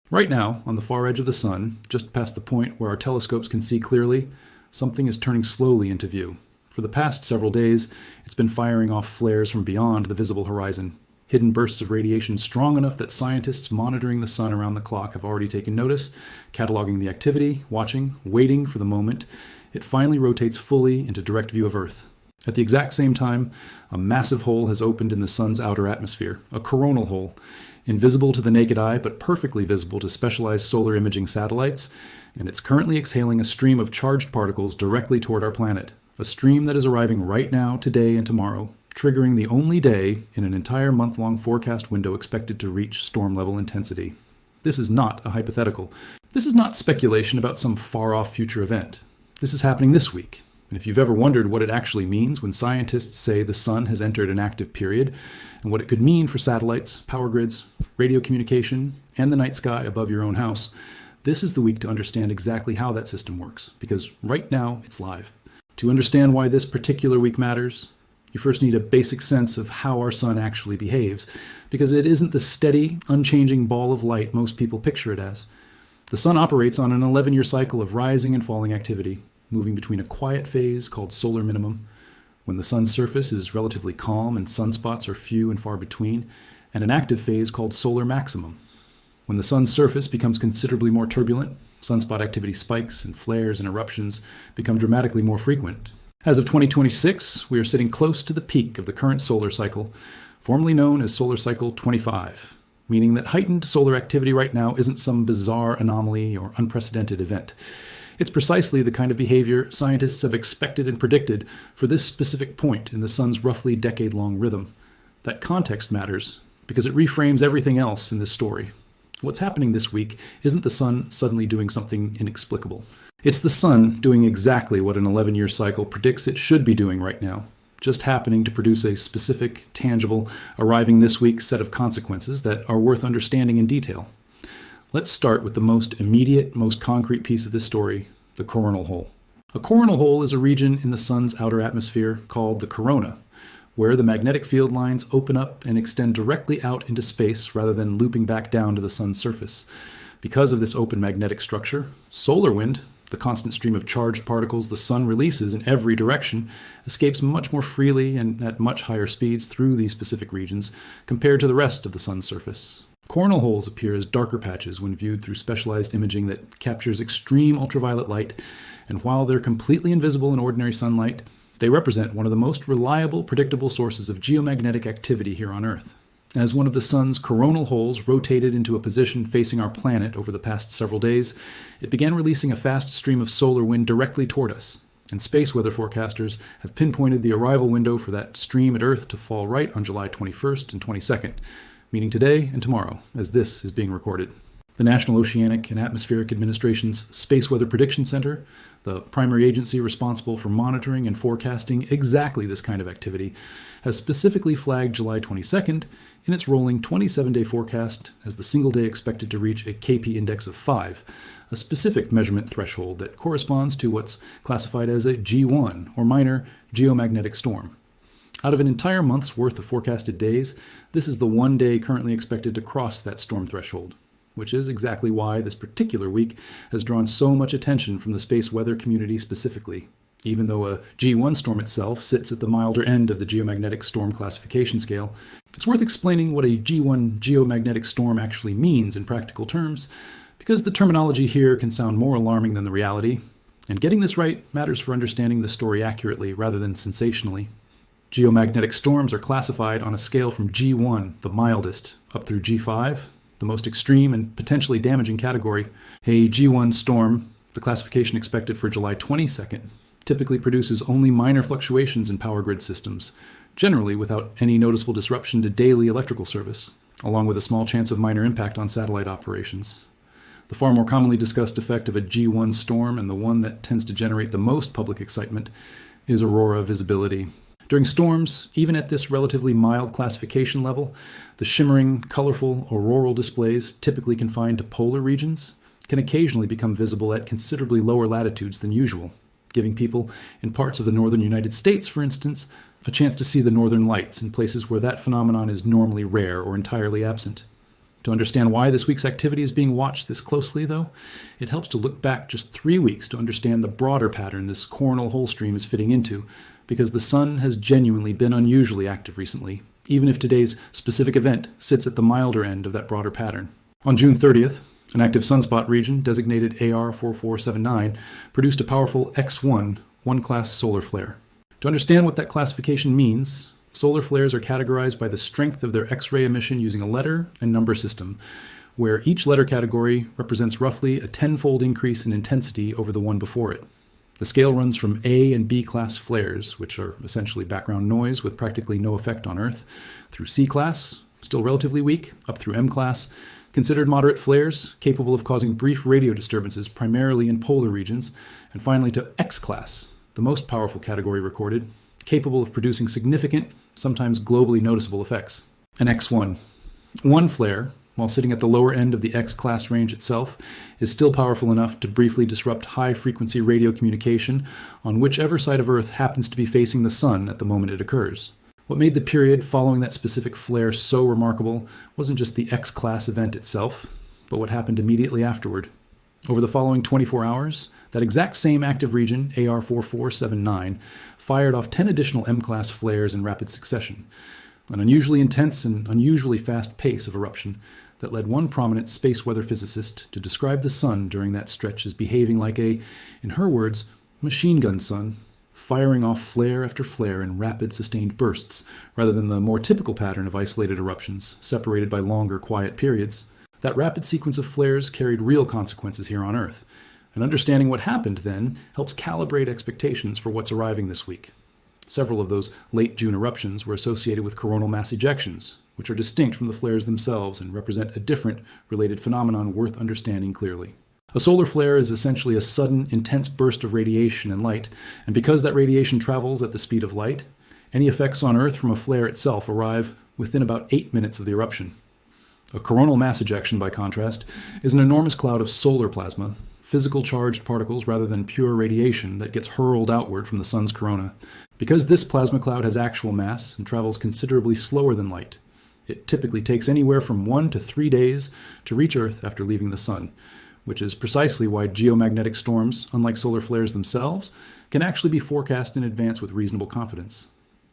Right now, on the far edge of the sun, just past the point where our telescopes can see clearly, something is turning slowly into view. For the past several days, it's been firing off flares from beyond the visible horizon. Hidden bursts of radiation strong enough that scientists monitoring the sun around the clock have already taken notice, cataloging the activity, watching, waiting for the moment it finally rotates fully into direct view of Earth. At the exact same time, a massive hole has opened in the sun's outer atmosphere, a coronal hole, invisible to the naked eye but perfectly visible to specialized solar imaging satellites, and it's currently exhaling a stream of charged particles directly toward our planet, a stream that is arriving right now, today, and tomorrow, triggering the only day in an entire month-long forecast window expected to reach storm-level intensity. This is not a hypothetical. This is not speculation about some far-off future event. This is happening this week. And if you've ever wondered what it actually means when scientists say the sun has entered an active period, and what it could mean for satellites, power grids, radio communication, and the night sky above your own house, this is the week to understand exactly how that system works, because right now it's live. To understand why this particular week matters, you first need a basic sense of how our sun actually behaves, because it isn't the steady, unchanging ball of light most people picture it as. The sun operates on an 11-year cycle of rising and falling activity, moving between a quiet phase called solar minimum, when the sun's surface is relatively calm and sunspots are few and far between, and an active phase called solar maximum. When the sun's surface becomes considerably more turbulent, sunspot activity spikes and flares and eruptions become dramatically more frequent. As of 2026, we are sitting close to the peak of the current solar cycle, formerly known as solar cycle 25, meaning that heightened solar activity right now isn't some bizarre anomaly or unprecedented event. It's precisely the kind of behavior scientists have expected and predicted for this specific point in the sun's roughly decade-long rhythm. That context matters because it reframes everything else in this story. What's happening this week isn't the sun suddenly doing something inexplicable. It's the sun doing exactly what an 11-year cycle predicts it should be doing right now, just happening to produce a specific, tangible, arriving this week set of consequences that are worth understanding in detail. Let's start with the most immediate, most concrete piece of this story, the coronal hole. A coronal hole is a region in the sun's outer atmosphere called the corona, where the magnetic field lines open up and extend directly out into space rather than looping back down to the sun's surface. Because of this open magnetic structure, solar wind, the constant stream of charged particles the sun releases in every direction, escapes much more freely and at much higher speeds through these specific regions compared to the rest of the sun's surface. Coronal holes appear as darker patches when viewed through specialized imaging that captures extreme ultraviolet light, and while they're completely invisible in ordinary sunlight, they represent one of the most reliable, predictable sources of geomagnetic activity here on Earth. As one of the sun's coronal holes rotated into a position facing our planet over the past several days, it began releasing a fast stream of solar wind directly toward us, and space weather forecasters have pinpointed the arrival window for that stream at Earth to fall right on July 21st and 22nd, meaning today and tomorrow, as this is being recorded. The National Oceanic and Atmospheric Administration's Space Weather Prediction Center, the primary agency responsible for monitoring and forecasting exactly this kind of activity, has specifically flagged July 22nd in its rolling 27-day forecast as the single day expected to reach a KP index of 5, a specific measurement threshold that corresponds to what's classified as a G1, or minor geomagnetic storm. Out of an entire month's worth of forecasted days, this is the one day currently expected to cross that storm threshold, which is exactly why this particular week has drawn so much attention from the space weather community specifically. Even though a G1 storm itself sits at the milder end of the geomagnetic storm classification scale, it's worth explaining what a G1 geomagnetic storm actually means in practical terms, because the terminology here can sound more alarming than the reality, and getting this right matters for understanding the story accurately rather than sensationally. Geomagnetic storms are classified on a scale from G1, the mildest, up through G5, the most extreme and potentially damaging category. A G1 storm, the classification expected for July 22nd, typically produces only minor fluctuations in power grid systems, generally without any noticeable disruption to daily electrical service, along with a small chance of minor impact on satellite operations. The far more commonly discussed effect of a G1 storm, and the one that tends to generate the most public excitement, is aurora visibility. During storms, even at this relatively mild classification level, the shimmering, colorful auroral displays, typically confined to polar regions, can occasionally become visible at considerably lower latitudes than usual, giving people in parts of the northern United States, for instance, a chance to see the northern lights in places where that phenomenon is normally rare or entirely absent. To understand why this week's activity is being watched this closely, though, it helps to look back just 3 weeks to understand the broader pattern this coronal hole stream is fitting into, because the sun has genuinely been unusually active recently, even if today's specific event sits at the milder end of that broader pattern. On June 30th, an active sunspot region designated AR4479 produced a powerful X1 one-class solar flare. To understand what that classification means, solar flares are categorized by the strength of their X-ray emission using a letter and number system, where each letter category represents roughly a 10-fold increase in intensity over the one before it. The scale runs from A and B class flares, which are essentially background noise with practically no effect on Earth, through C class, still relatively weak, up through M class, considered moderate flares, capable of causing brief radio disturbances primarily in polar regions, and finally to X class, the most powerful category recorded, capable of producing significant, sometimes globally noticeable effects. An X1. One flare, while sitting at the lower end of the X-class range itself, is still powerful enough to briefly disrupt high-frequency radio communication on whichever side of Earth happens to be facing the sun at the moment it occurs. What made the period following that specific flare so remarkable wasn't just the X-class event itself, but what happened immediately afterward. Over the following 24 hours, that exact same active region, AR4479, fired off 10 additional M-class flares in rapid succession, an unusually intense and unusually fast pace of eruption that led one prominent space weather physicist to describe the sun during that stretch as behaving like a, in her words, machine gun sun, firing off flare after flare in rapid, sustained bursts, rather than the more typical pattern of isolated eruptions, separated by longer, quiet periods. That rapid sequence of flares carried real consequences here on Earth, and understanding what happened then helps calibrate expectations for what's arriving this week. Several of those late June eruptions were associated with coronal mass ejections, which are distinct from the flares themselves and represent a different, related phenomenon worth understanding clearly. A solar flare is essentially a sudden, intense burst of radiation and light, and because that radiation travels at the speed of light, any effects on Earth from a flare itself arrive within about 8 minutes of the eruption. A coronal mass ejection, by contrast, is an enormous cloud of solar plasma, physical charged particles rather than pure radiation that gets hurled outward from the sun's corona. Because this plasma cloud has actual mass and travels considerably slower than light, it typically takes anywhere from 1 to 3 days to reach Earth after leaving the sun, which is precisely why geomagnetic storms, unlike solar flares themselves, can actually be forecast in advance with reasonable confidence.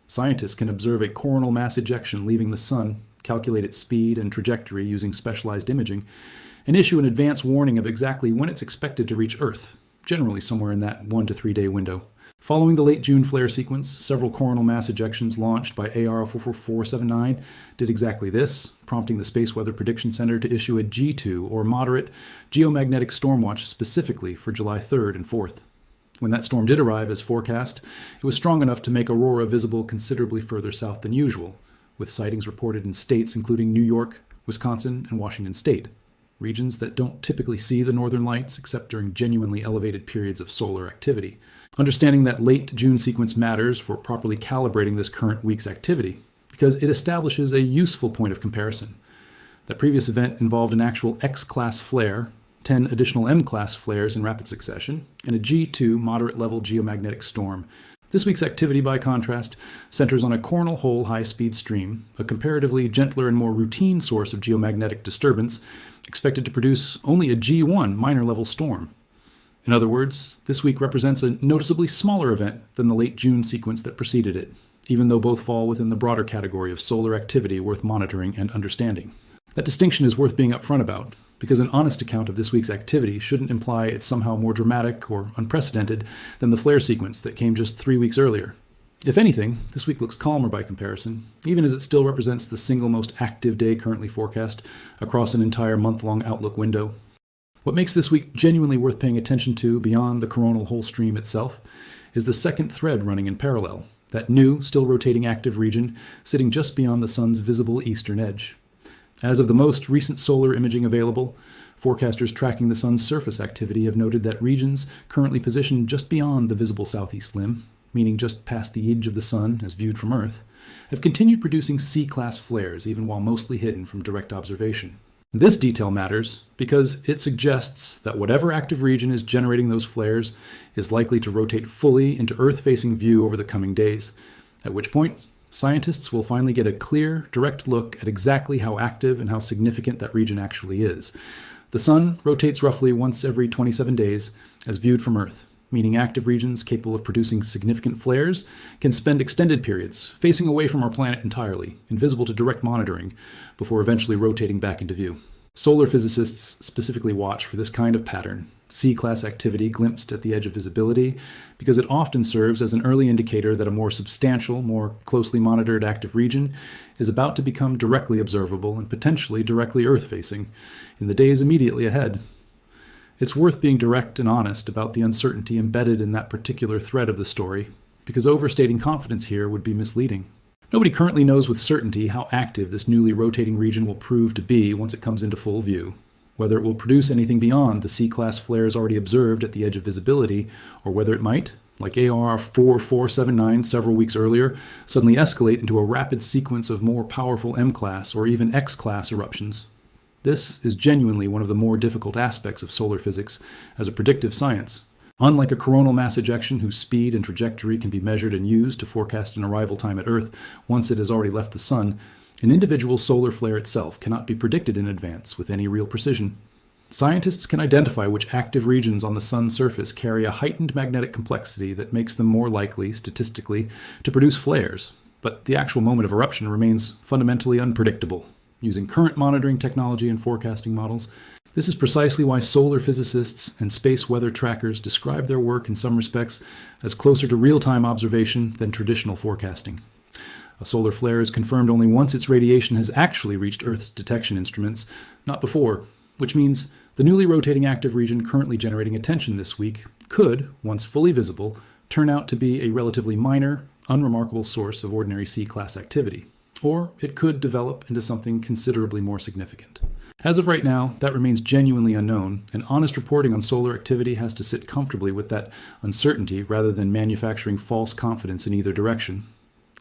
Scientists can observe a coronal mass ejection leaving the sun, calculate its speed and trajectory using specialized imaging, and issue an advance warning of exactly when it's expected to reach Earth, generally somewhere in that 1 to 3 day window. Following the late June flare sequence, several coronal mass ejections launched by AR4479 did exactly this, prompting the Space Weather Prediction Center to issue a G2, or moderate, geomagnetic storm watch specifically for July 3rd and 4th. When that storm did arrive as forecast, it was strong enough to make aurora visible considerably further south than usual, with sightings reported in states including New York, Wisconsin, and Washington State, regions that don't typically see the northern lights except during genuinely elevated periods of solar activity. Understanding that late June sequence matters for properly calibrating this current week's activity, because it establishes a useful point of comparison. That previous event involved an actual X-class flare, 10 additional M-class flares in rapid succession, and a G2 moderate-level geomagnetic storm. This week's activity, by contrast, centers on a coronal hole high-speed stream, a comparatively gentler and more routine source of geomagnetic disturbance, expected to produce only a G1 minor-level storm. In other words, this week represents a noticeably smaller event than the late June sequence that preceded it, even though both fall within the broader category of solar activity worth monitoring and understanding. That distinction is worth being upfront about, because an honest account of this week's activity shouldn't imply it's somehow more dramatic or unprecedented than the flare sequence that came just 3 weeks earlier. If anything, this week looks calmer by comparison, even as it still represents the single most active day currently forecast across an entire month-long outlook window. What makes this week genuinely worth paying attention to beyond the coronal hole stream itself is the second thread running in parallel, that new, still rotating active region sitting just beyond the sun's visible eastern edge. As of the most recent solar imaging available, forecasters tracking the sun's surface activity have noted that regions currently positioned just beyond the visible southeast limb, meaning just past the edge of the sun as viewed from Earth, have continued producing C-class flares even while mostly hidden from direct observation. This detail matters because it suggests that whatever active region is generating those flares is likely to rotate fully into Earth-facing view over the coming days, at which point scientists will finally get a clear, direct look at exactly how active and how significant that region actually is. The Sun rotates roughly once every 27 days as viewed from Earth, meaning active regions capable of producing significant flares can spend extended periods facing away from our planet entirely, invisible to direct monitoring, before eventually rotating back into view. Solar physicists specifically watch for this kind of pattern, C-class activity glimpsed at the edge of visibility, because it often serves as an early indicator that a more substantial, more closely monitored active region is about to become directly observable and potentially directly Earth-facing in the days immediately ahead. It's worth being direct and honest about the uncertainty embedded in that particular thread of the story, because overstating confidence here would be misleading. Nobody currently knows with certainty how active this newly rotating region will prove to be once it comes into full view, whether it will produce anything beyond the C-class flares already observed at the edge of visibility, or whether it might, like AR 4479 several weeks earlier, suddenly escalate into a rapid sequence of more powerful M-class or even X-class eruptions. This is genuinely one of the more difficult aspects of solar physics as a predictive science. Unlike a coronal mass ejection whose speed and trajectory can be measured and used to forecast an arrival time at Earth once it has already left the Sun, an individual solar flare itself cannot be predicted in advance with any real precision. Scientists can identify which active regions on the Sun's surface carry a heightened magnetic complexity that makes them more likely, statistically, to produce flares, but the actual moment of eruption remains fundamentally unpredictable. Using current monitoring technology and forecasting models, this is precisely why solar physicists and space weather trackers describe their work in some respects as closer to real-time observation than traditional forecasting. A solar flare is confirmed only once its radiation has actually reached Earth's detection instruments, not before, which means the newly rotating active region currently generating attention this week could, once fully visible, turn out to be a relatively minor, unremarkable source of ordinary C-class activity. Or it could develop into something considerably more significant. As of right now, that remains genuinely unknown, and honest reporting on solar activity has to sit comfortably with that uncertainty rather than manufacturing false confidence in either direction.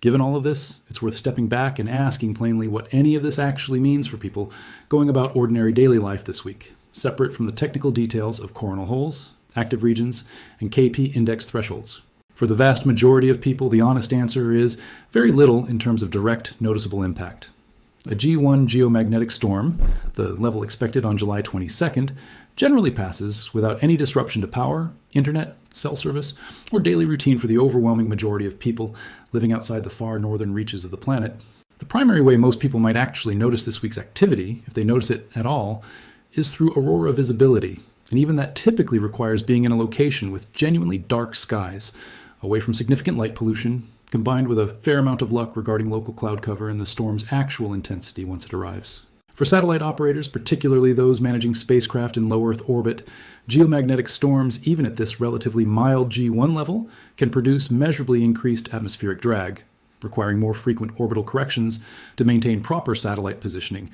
Given all of this, it's worth stepping back and asking plainly what any of this actually means for people going about ordinary daily life this week, separate from the technical details of coronal holes, active regions, and KP index thresholds. For the vast majority of people, the honest answer is very little in terms of direct, noticeable impact. A G1 geomagnetic storm, the level expected on July 22nd, generally passes without any disruption to power, internet, cell service, or daily routine for the overwhelming majority of people living outside the far northern reaches of the planet. The primary way most people might actually notice this week's activity, if they notice it at all, is through aurora visibility, and even that typically requires being in a location with genuinely dark skies, away from significant light pollution, combined with a fair amount of luck regarding local cloud cover and the storm's actual intensity once it arrives. For satellite operators, particularly those managing spacecraft in low Earth orbit, geomagnetic storms, even at this relatively mild G1 level, can produce measurably increased atmospheric drag, requiring more frequent orbital corrections to maintain proper satellite positioning,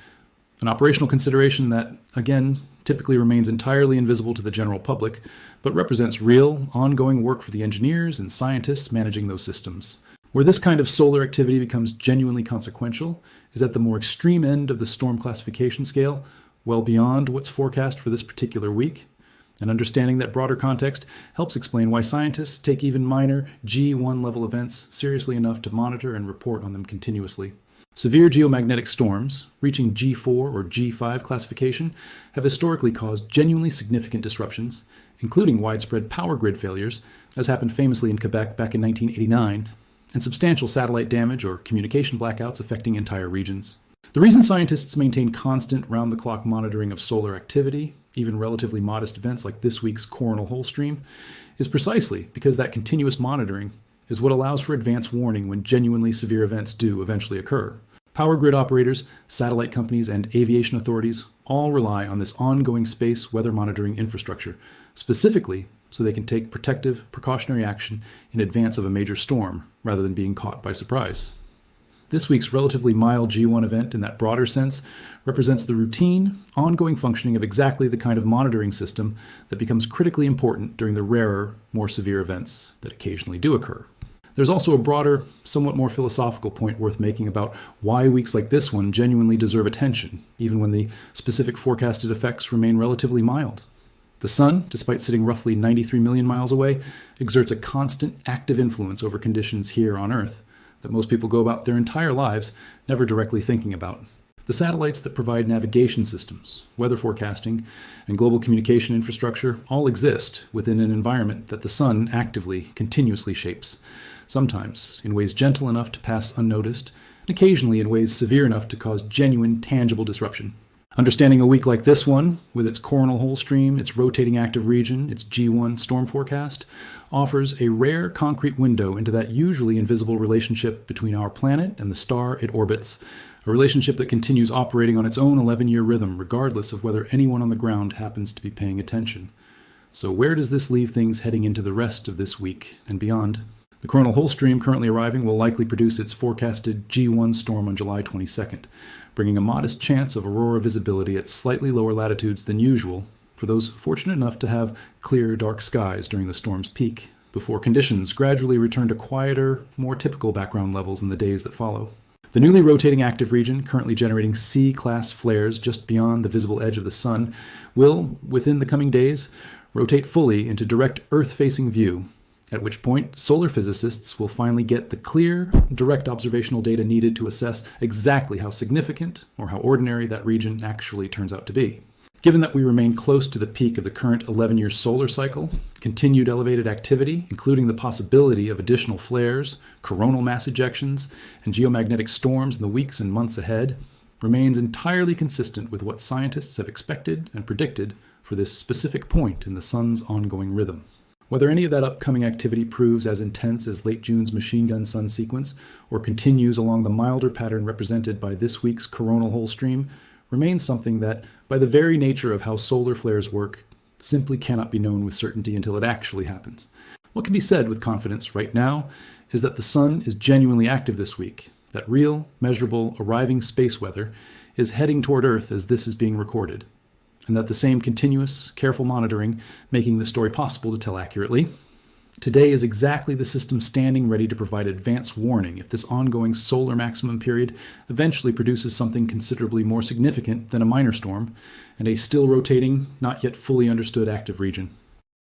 an operational consideration that, again, typically remains entirely invisible to the general public, but represents real, ongoing work for the engineers and scientists managing those systems. Where this kind of solar activity becomes genuinely consequential is at the more extreme end of the storm classification scale, well beyond what's forecast for this particular week. And understanding that broader context helps explain why scientists take even minor G1 level events seriously enough to monitor and report on them continuously. Severe geomagnetic storms, reaching G4 or G5 classification, have historically caused genuinely significant disruptions, including widespread power grid failures, as happened famously in Quebec back in 1989, and substantial satellite damage or communication blackouts affecting entire regions. The reason scientists maintain constant round-the-clock monitoring of solar activity, even relatively modest events like this week's coronal hole stream, is precisely because that continuous monitoring is what allows for advance warning when genuinely severe events do eventually occur. Power grid operators, satellite companies, and aviation authorities all rely on this ongoing space weather monitoring infrastructure, specifically so they can take protective, precautionary action in advance of a major storm, rather than being caught by surprise. This week's relatively mild G1 event, in that broader sense, represents the routine, ongoing functioning of exactly the kind of monitoring system that becomes critically important during the rarer, more severe events that occasionally do occur. There's also a broader, somewhat more philosophical point worth making about why weeks like this one genuinely deserve attention, even when the specific forecasted effects remain relatively mild. The Sun, despite sitting roughly 93 million miles away, exerts a constant, active influence over conditions here on Earth, that most people go about their entire lives never directly thinking about. The satellites that provide navigation systems, weather forecasting, and global communication infrastructure all exist within an environment that the sun actively, continuously shapes, sometimes in ways gentle enough to pass unnoticed, and occasionally in ways severe enough to cause genuine, tangible disruption. Understanding a week like this one, with its coronal hole stream, its rotating active region, its G1 storm forecast, offers a rare concrete window into that usually invisible relationship between our planet and the star it orbits, a relationship that continues operating on its own 11-year rhythm regardless of whether anyone on the ground happens to be paying attention. So where does this leave things heading into the rest of this week and beyond? The coronal hole stream currently arriving will likely produce its forecasted G1 storm on July 22nd, bringing a modest chance of aurora visibility at slightly lower latitudes than usual for those fortunate enough to have clear, dark skies during the storm's peak, before conditions gradually return to quieter, more typical background levels in the days that follow. The newly rotating active region, currently generating C-class flares just beyond the visible edge of the sun, will, within the coming days, rotate fully into direct Earth-facing view, at which point solar physicists will finally get the clear, direct observational data needed to assess exactly how significant or how ordinary that region actually turns out to be. Given that we remain close to the peak of the current 11-year solar cycle, continued elevated activity, including the possibility of additional flares, coronal mass ejections, and geomagnetic storms in the weeks and months ahead, remains entirely consistent with what scientists have expected and predicted for this specific point in the sun's ongoing rhythm. Whether any of that upcoming activity proves as intense as late June's machine gun sun sequence, or continues along the milder pattern represented by this week's coronal hole stream, remains something that, by the very nature of how solar flares work, simply cannot be known with certainty until it actually happens. What can be said with confidence right now is that the sun is genuinely active this week, that real, measurable, arriving space weather is heading toward Earth as this is being recorded, and that the same continuous, careful monitoring making the story possible to tell accurately. Today is exactly the system standing ready to provide advance warning if this ongoing solar maximum period eventually produces something considerably more significant than a minor storm and a still rotating, not yet fully understood active region.